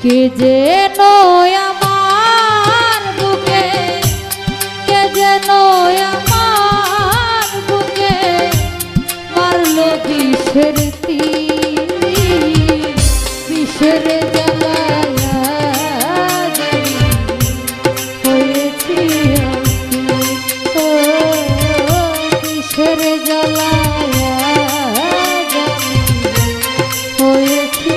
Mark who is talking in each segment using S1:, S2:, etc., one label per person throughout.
S1: কে যেন আমার বুকে, কে যেন আমার বুকে মারলো বিষের তীর, বিষের জ্বালায়া হয়েছি ও বিষের জ্বালায়া হয়েছি।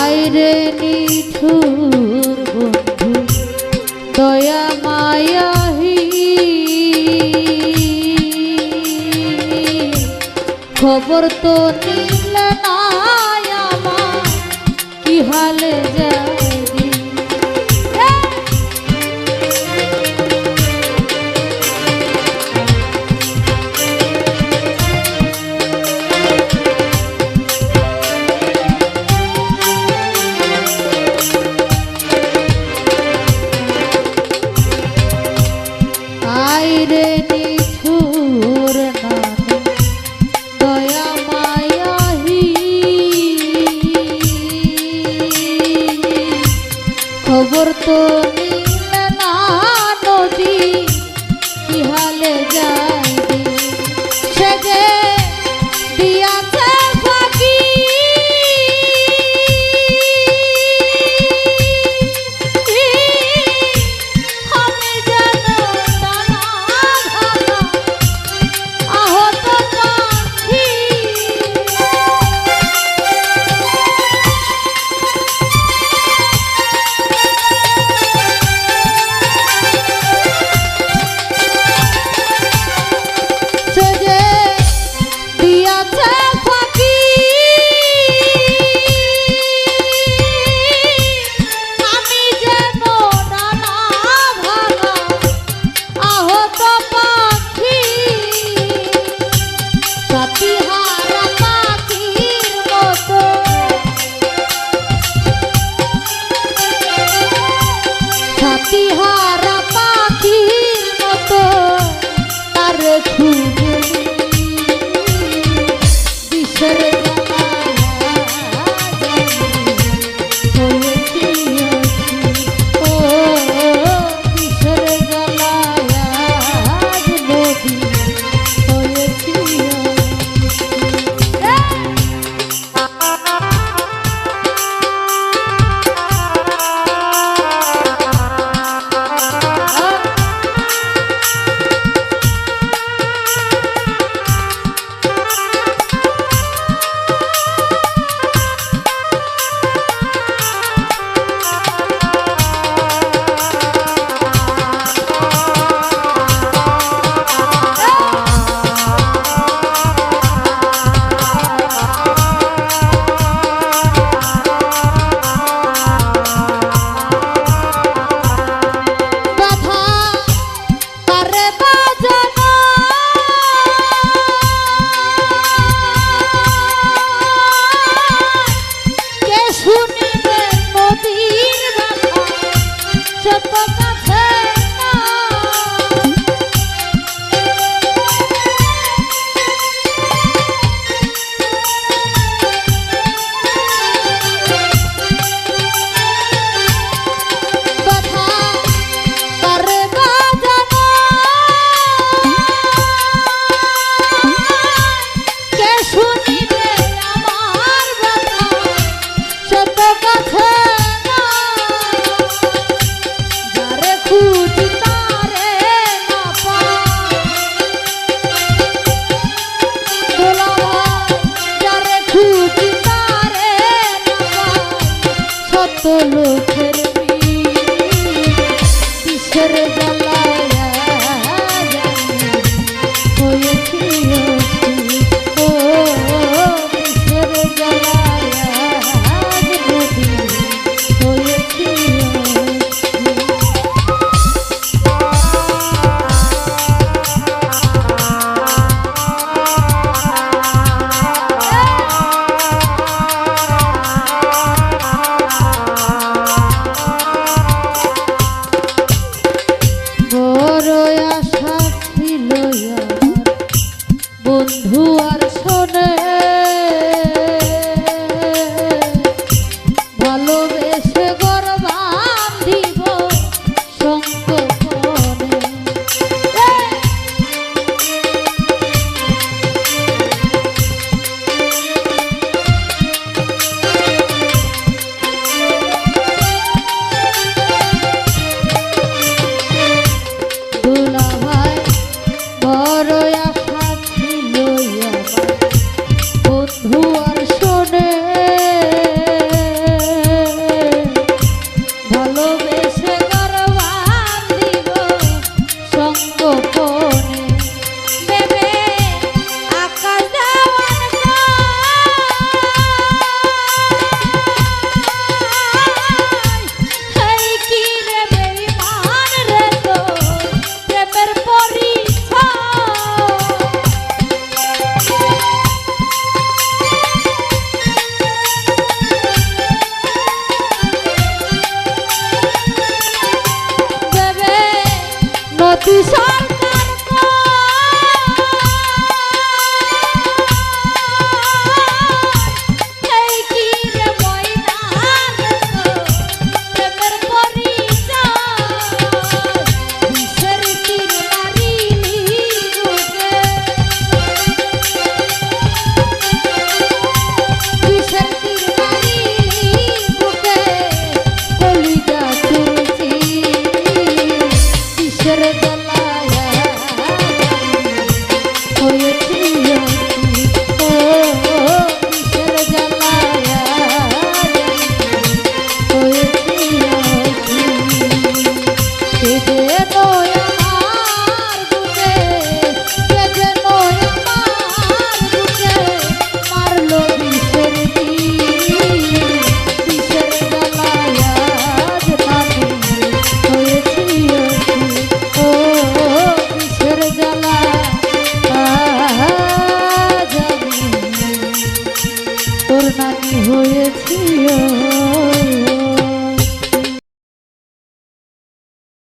S1: আইরে নিঠুর বন্ধু দয়া মায়াহি, খবর তো নিলে না আমার কি হালে যাবি। আইরে নিঠুর নামে দয়া মায়াহি, বন্ধু আর শোনে ভালোবেসে ঘর বাঁধিব সংকোপনে। দুলাভাই বড় আশা ছিল আমার বন্ধু আর শোনে ভালোবেসে ঘর বাঁধিব সংকোপনে। ভেবে আকাশ দেওয়ান গায়, এই কি রে বেঈমান রে তোর প্রেমের পরিচয়। ভেবে নদী সরকার এই কি রে ময়নার প্রেমের পরিচয়। বিষের তীর মারিলি বুকে, বিষের তীর মারিলি বুকে, কলিজা চুরছি বিষের জ্বালায় হয়েছি অতি। ও বিষের জ্বালায় হয়েছি অতি। সে যেন আমার বুকে, সে যেন আমার বুকে মারলো বিষের তীর। বিষের জ্বালায় আজ আমি হয়েছি অতি। ও বিষের জ্বালায় আজ আমি তোর নানি হয়েছি।